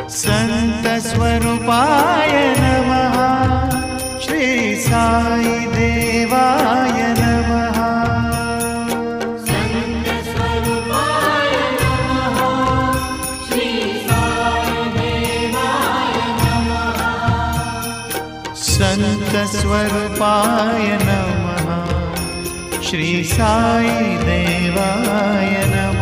संतस्वरूपाय नमः। श्री साई देवाय नमः। संतस्वरूपाय नमः। श्री साई देवाय नमः। संतस्वरूपाय नमः। श्री साई देवाय नमः।